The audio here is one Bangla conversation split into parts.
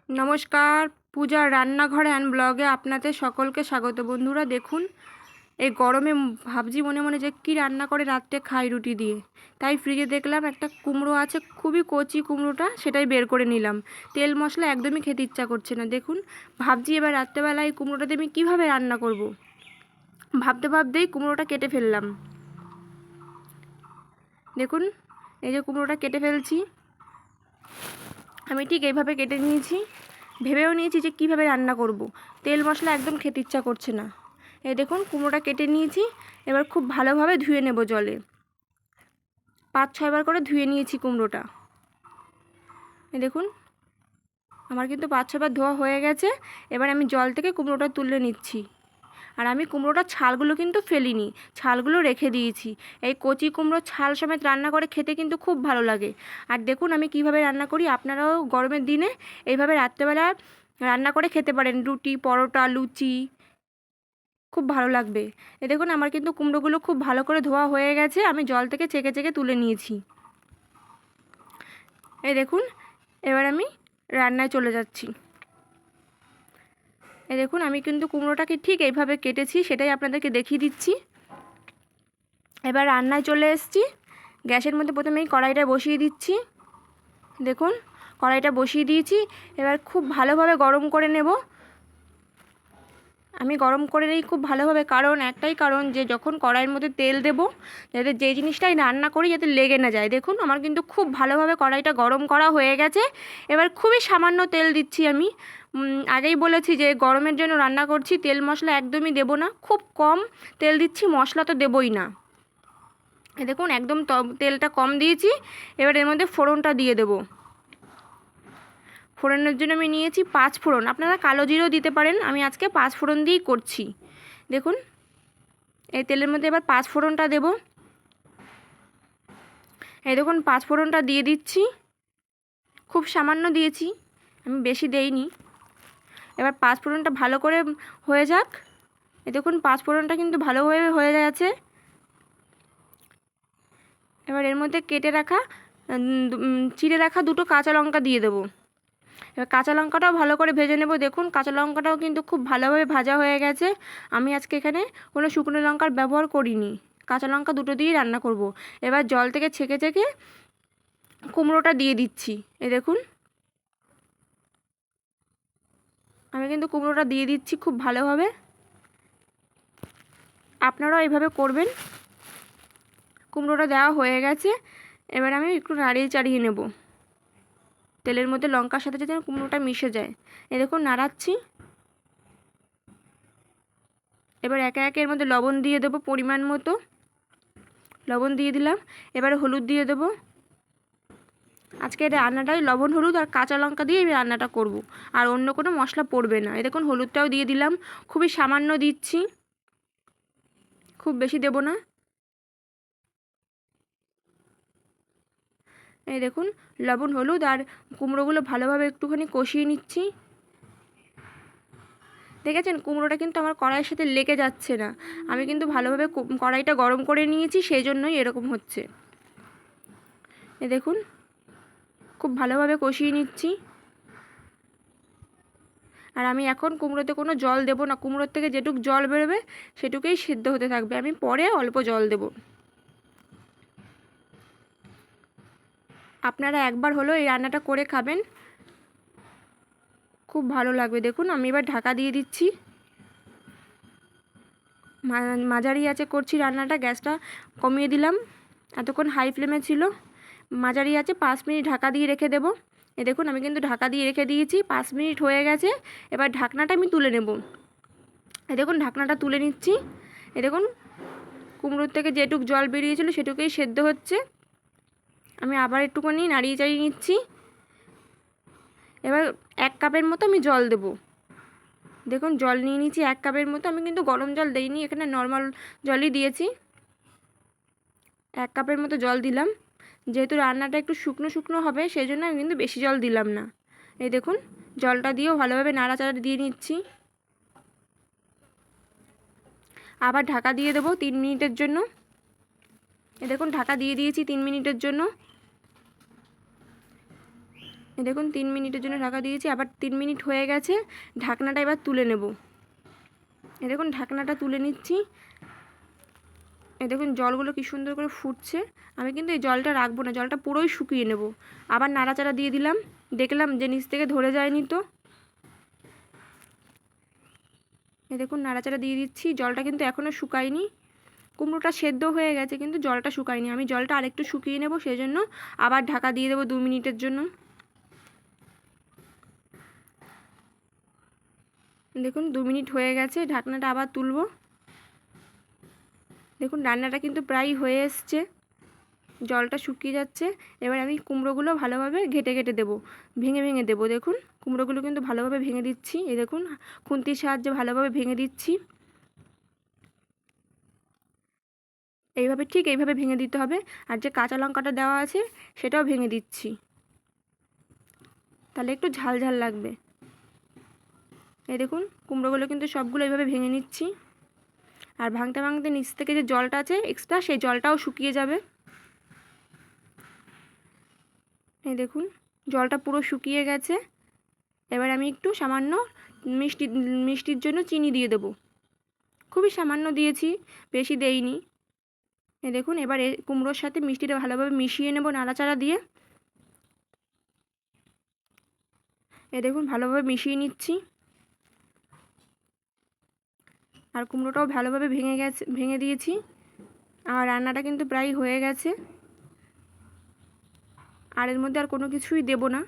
নমস্কার, পূজার রান্নাঘরে অ্যান্ড ব্লগে আপনাদের সকলকে স্বাগত। বন্ধুরা দেখুন, এই গরমে ভাবছি মনে মনে যে কী রান্না করে রাত্রে খাই রুটি দিয়ে। তাই ফ্রিজে দেখলাম একটা কুমড়ো আছে, খুবই কচি কুমড়োটা, সেটাই বের করে নিলাম। তেল মশলা একদমই খেতে ইচ্ছা করছে না। দেখুন, ভাবছি এবার রাত্রেবেলা এই কুমড়োটা দিয়ে আমি কীভাবে রান্না করব। ভাবতে ভাবতেই কুমড়োটা কেটে ফেললাম। দেখুন, এই যে কুমড়োটা কেটে ফেলছি, আমি ঠিক এইভাবে কেটে নিয়েছি। ভেবেও নিয়েছি যে কীভাবে রান্না করব। তেল মশলা একদম খেতে ইচ্ছা করছে না। এই দেখুন, কুমড়োটা কেটে নিয়েছি। এবার খুব ভালোভাবে ধুয়ে নেব জলে। 5-6 বার করে ধুয়ে নিয়েছি কুমড়োটা। এই দেখুন, আমার কিন্তু 5-6 বার ধোয়া হয়ে গেছে। এবার আমি জল থেকে কুমড়োটা তুলে নিচ্ছি। আর আমি কুমড়োটার ছালগুলো কিন্তু ফেলিনি, ছালগুলো রেখে দিয়েছি। এই কচি কুমড়োর ছাল সমেত রান্না করে খেতে কিন্তু খুব ভালো লাগে। আর দেখুন আমি কিভাবে রান্না করি, আপনারাও গরমের দিনে এইভাবে রাত্রেবেলা রান্না করে খেতে পারেন। রুটি, পরোটা, লুচি, খুব ভালো লাগবে। এ দেখুন, আমার কিন্তু কুমড়োগুলো খুব ভালো করে ধোয়া হয়ে গেছে। আমি জল থেকে ছেঁকে ছেঁকে তুলে নিয়েছি। এই দেখুন, এবার আমি রান্নায় চলে যাচ্ছি। এই দেখুন, আমি কিন্তু কুমড়োটাকে ঠিক এইভাবে কেটেছি, সেটাই আপনাদেরকে দেখিয়ে দিচ্ছি। এবার রান্নায় চলে এসেছি। গ্যাসের মধ্যে প্রথমেই কড়াইটা বসিয়ে দিচ্ছি। দেখুন, কড়াইটা বসিয়ে দিয়েছি। এবার খুব ভালোভাবে গরম করে নেব। আমি গরম করে নিই খুব ভালোভাবে, কারণ একটাই কারণ যে যখন কড়াইয়ের মধ্যে তেল দেব, যাতে যে জিনিসটাই রান্না করি যাতে লেগে না যায়। দেখুন, আমার কিন্তু খুব ভালোভাবে কড়াইটা গরম করা হয়ে গেছে। এবার খুবই সামান্য তেল দিচ্ছি আমি। আগেই বলেছি যে গরমের জন্য রান্না করছি, তেল মশলা একদমই দেব না, খুব কম তেল দিচ্ছি, মশলা তো দেবই না। দেখুন, একদম তেলটা কম দিয়েছি। এবার এর মধ্যে ফোড়নটা দিয়ে দেব। ফোড়নের জন্য আমি নিয়েছি 5 ফোড়ন, আপনারা কালো জিরেও দিতে পারেন, আমি আজকে 5 ফোড়ন দিয়েই করছি। দেখুন, এই তেলের মধ্যে এবার 5 ফোড়নটা দেব। এই দেখুন, 5 ফোড়নটা দিয়ে দিচ্ছি। খুব সামান্য দিয়েছি, আমি বেশি দেইনি। এবার 5 ফোড়নটা ভালো করে হয়ে যাক। এই দেখুন, 5 ফোড়নটা কিন্তু ভালোভাবে হয়ে গেছে। এবার এর মধ্যে কেটে রাখা চিড়ে রাখা 2টো কাঁচা লঙ্কা দিয়ে দেবো। এবার কাঁচা লঙ্কাটাও ভালো করে ভেজে নেব। দেখুন, কাঁচা লঙ্কাটাও কিন্তু খুব ভালোভাবে ভাজা হয়ে গেছে। আমি আজকে এখানে কোনো শুকনো লঙ্কার ব্যবহার করিনি, কাঁচা লঙ্কা 2টো দিয়েই রান্না করব। এবার জল থেকে ছেঁকে ছেঁকে কুমড়োটা দিয়ে দিচ্ছি। এই দেখুন, আমি কিন্তু কুমড়োটা দিয়ে দিচ্ছি খুব ভালোভাবে। আপনারাও এইভাবে করবেন। কুমড়োটা দেওয়া হয়ে গেছে। এবার আমি একটু নাড়িয়ে চাড়িয়ে নেব, তেলের মধ্যে লঙ্কার সাথে যাতে কুমড়োটা মিশে যায়। এই দেখুন, নাড়াচ্ছি। এবার একে একে এর মধ্যে লবণ দিয়ে দেবো, পরিমাণ মতো লবণ দিয়ে দিলাম। এবারে হলুদ দিয়ে দেবো। আজকে রান্নাটাই লবণ, হলুদ আর কাঁচা লঙ্কা দিয়ে আমি রান্নাটা করব, আর অন্য কোনো মশলা পড়বে না। এই দেখুন, হলুদটাও দিয়ে দিলাম, খুবই সামান্য দিচ্ছি, খুব বেশি দেব না। এই দেখুন, লবণ, হলুদ আর কুমড়োগুলো ভালোভাবে একটুখানি কষিয়ে নিচ্ছি। দেখেছেন, কুমড়োটা কিন্তু আমার কড়াইয়ের সাথে লেগে যাচ্ছে না। আমি কিন্তু ভালোভাবে কড়াইটা গরম করে নিয়েছি, সেই জন্যই এরকম হচ্ছে। এই দেখুন, খুব ভালোভাবে কষিয়ে নিচ্ছি। আর আমি এখন কুমড়োতে কোনো জল দেব না, কুমড়োর থেকে যেটুকু জল বেরোবে সেটুকুই সিদ্ধ হতে থাকবে, আমি পরে অল্প জল দেব। আপনারা একবার হলো এই রান্নাটা করে খাবেন, খুব ভালো লাগবে। দেখুন, আমি এবার ঢাকা দিয়ে দিচ্ছি। মাঝারি আঁচে করছি রান্নাটা, গ্যাসটা কমিয়ে দিলাম, এতক্ষণ হাই ফ্লেমে ছিল। মাঝারি আঁচে 5 মিনিট ঢাকা দিয়ে রেখে দেব। এ দেখুন, আমি কিন্তু ঢাকা দিয়ে রেখে দিয়েছি, 5 মিনিট হয়ে গেছে। এবার ঢাকনাটা আমি তুলে নেব। এ দেখুন, ঢাকনাটা তুলে নিচ্ছি। এ দেখুন, কুমড়োর থেকে যেটুক জল বেরিয়েছিল সেটুকুই সেদ্ধ হচ্ছে। আমি আবার একটুখানি নাড়িয়ে চাড়িয়ে নিচ্ছি। এবার 1 কাপের মতো আমি জল দেব। দেখুন, জল নিয়ে নিচ্ছি 1 কাপের মতো। আমি কিন্তু গরম জল দিইনি, এখানে নর্মাল জলই দিয়েছি। 1 কাপের মতো জল দিলাম। যেহেতু রান্নাটা একটু শুকনো শুকনো হবে, সেই জন্য আমি কিন্তু বেশি জল দিলাম না। এই দেখুন, জলটা দিয়েও ভালোভাবে নাড়াচাড়া দিয়ে নিচ্ছি। আবার ঢাকা দিয়ে দেবো 3 মিনিটের জন্য। এই দেখুন, ঢাকা দিয়ে দিয়েছি 3 মিনিটের জন্য। এই দেখুন 3 মিনিটের জন্য ঢাকা দিয়েছি, আবার 3 মিনিট হয়ে গেছে। ঢাকনাটা এবার তুলে নেব। এই দেখুন ঢাকনাটা তুলে নিচ্ছি। এই দেখুন জলগুলো কি সুন্দর করে ফুটছে। আমি কিন্তু এই জলটা রাখবো না, জলটা পুরোই শুকিয়ে নেব। আবার নাড়াচাড়া দিয়ে দিলাম, দেখলাম যে নিচ থেকে ধরে যায়নি তো। এই দেখুন নাড়াচাড়া দিয়ে দিচ্ছি। জলটা কিন্তু এখনও শুকায়নি। কুমড়োটা সেদ্ধ হয়ে গেছে কিন্তু জলটা শুকায়নি। আমি জলটা আরেকটু শুকিয়ে নেব, সেই জন্য আবার ঢাকা দিয়ে দেবো 2 মিনিটের জন্য। দেখুন 2 মিনিট হয়ে গেছে, ঢাকনাটা আবার তুলব। দেখুন রান্নাটা কিন্তু প্রায় হয়ে এসছে, জলটা শুকিয়ে যাচ্ছে। এবার আমি কুমড়োগুলো ভালোভাবে ঘেটে ঘেটে দেবো, ভেঙে ভেঙে দেবো। দেখুন কুমড়োগুলো কিন্তু ভালোভাবে ভেঙে দিচ্ছি। এই দেখুন খুন্তির সাহায্যে ভালোভাবে ভেঙে দিচ্ছি। এইভাবে ঠিক এইভাবে ভেঙে দিতে হবে। আর যে কাঁচা লঙ্কাটা দেওয়া আছে সেটাও ভেঙে দিচ্ছি, তাহলে একটু ঝাল ঝাল লাগবে। এই দেখুন কুমড়োগুলো কিন্তু সবগুলো এইভাবে ভেঙে নিচ্ছি। আর ভাঙতে ভাঙতে নিচ থেকে যে জলটা আছে এক্সট্রা, সেই জলটাও শুকিয়ে যাবে। এই দেখুন জলটা পুরো শুকিয়ে গেছে। এবার আমি একটু সামান্য মিষ্টির জন্য চিনি দিয়ে দেবো। খুবই সামান্য দিয়েছি, বেশি দেইনি। এই দেখুন এবার কুমড়োর সাথে মিষ্টিটা ভালোভাবে মিশিয়ে নেব নাড়াচাড়া দিয়ে। এই দেখুন ভালোভাবে মিশিয়ে নিচ্ছি। আর কুমড়োটাও ভালোভাবে ভেঙে দিয়েছি। আর রান্নাটা কিন্তু প্রায় হয়ে গেছে। আর এর মধ্যে আর কোনো কিছুই দেব না।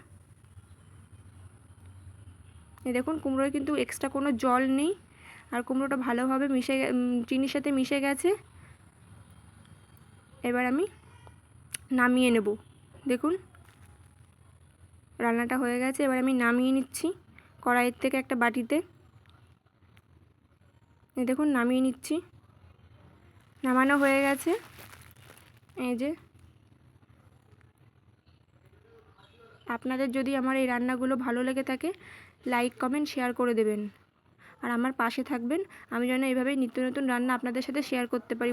এই দেখুন কুমড়োয় কিন্তু এক্সট্রা কোনো জল নেই। আর কুমড়োটা ভালোভাবে চিনির সাথে মিশে গেছে। এবার আমি নামিয়ে নেব। দেখুন রান্নাটা হয়ে গেছে, এবার আমি নামিয়ে নিচ্ছি কড়াইয়ের থেকে একটা বাটিতে। এই দেখুন নামিয়ে নিচ্ছি, নামানো হয়ে গেছে। এই যে আপনাদের যদি আমার এই রান্নাগুলো ভালো লেগে থাকে, লাইক কমেন্ট শেয়ার করে দেবেন। আর আমার পাশে থাকবেন, আমি যেন এইভাবেই নিত্য নতুন রান্না আপনাদের সাথে শেয়ার করতে পারি।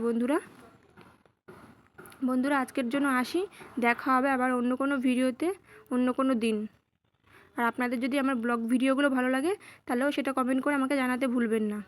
বন্ধুরা আজকের জন্য আসি, দেখা হবে আবার অন্য কোনো ভিডিওতে অন্য কোনো দিন। আর আপনাদের যদি আমার ব্লগ ভিডিওগুলো ভালো লাগে তাহলেও সেটা কমেন্ট করে আমাকে জানাতে ভুলবেন না।